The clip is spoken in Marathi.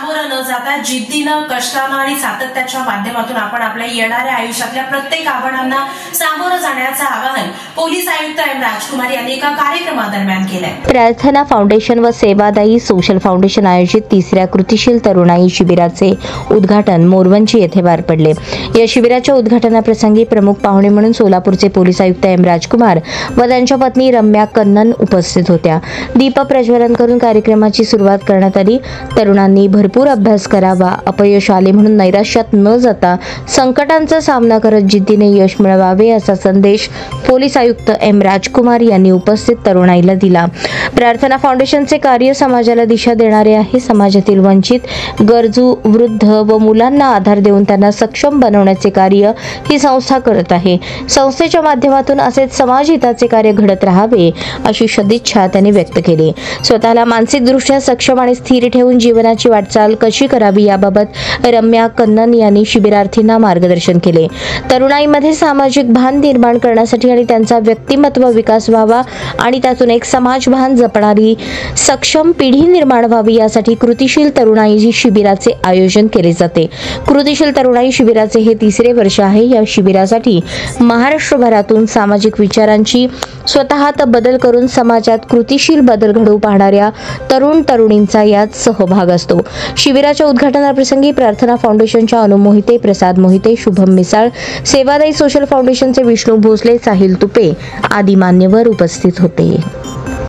सामोरं न जाता जिद्दीनं, कष्टानं आणि सातत्याच्या माध्यमातून आपण आपल्या येणाऱ्या आयुष्यातल्या प्रत्येक आव्हानांना सामोरं जाण्याचं आवाहन पोलीस आयुक्त एम राजकुमार यांनी एका कार्यक्रमादरम्यान केलंय। प्रार्थना फाउंडेशन व सेवादायी सोशल फाउंडेशन आयोजित तिसऱ्या कृतिशील तरुणाई शिबिराचे उद्घाटन मोरवंची येथे पार पडले। या शिबिराच्या उद्घाटनाप्रसंगी प्रमुख पाहुणे म्हणून सोलापूरचे पोलीस आयुक्त एम राजकुमार व त्यांच्या पत्नी रम्या कन्नन उपस्थित होत्या। दीप प्रज्वलन करून कार्यक्रमाची सुरुवात करण्यात आली। तरुणांनी भरपूर अभ्यास करावा, अपयश आले म्हणून नैराश्यात न जाता संकटांचा सामना करत जिद्दीने यश मिळवावे असा संदेश पोलीस आयुक्त एम राजकुमार यांनी उपस्थित तरुणाईला दिला। प्रार्थना फाउंडेशनचे कार्य समाजाला दिशा देणारे आहे। समाजातील वंचित, गरजू, वृद्ध व मुलांना आधार देऊन त्यांना सक्षम बनवण्याचे कार्य ही संस्था करत आहे। संस्थेच्या माध्यमातून असेच समाजहिताचे कार्य घडत राहावे अशी सदिच्छा त्यांनी व्यक्त केली। स्वतःला मानसिकदृष्ट्या सक्षम आणि स्थिर ठेवून जीवनाची वाटचाल कशी करावी याबाबत रम्या कन्नन यांनी शिबिरार्थींना मार्गदर्शन केले। तरुणाईमध्ये सामाजिक भान निर्माण करण्यासाठी आणि त्यांचा व्यक्तिमत्व विकास व्हावा आणि त्यातून एक समाजभान जपणारी सक्षम पिढी निर्माण व्हावी यासाठी कृतिशील तरुणाई शिबिराचे आयोजन केले जाते। कृतिशील तरुणाई शिबिराचे हे तिसरे वर्ष आहे। या शिबिरासाठी महाराष्ट्रभरातून सामाजिक विचारांची स्वतःत बदल करून समाजात कृतिशील बदल घडवू पाहणाऱ्या तरुण तरुणींचा यात सहभाग असतो। शिबिराच्या उद्घाटनाप्रसंगी प्रार्थना फाउंडेशनच्या अनु मोहिते, प्रसाद मोहिते, शुभम मिसाळ, सेवादायी सोशल फाउंडेशनचे विष्णू भोसले, साहिल तुपे आदी मान्यवर उपस्थित होते।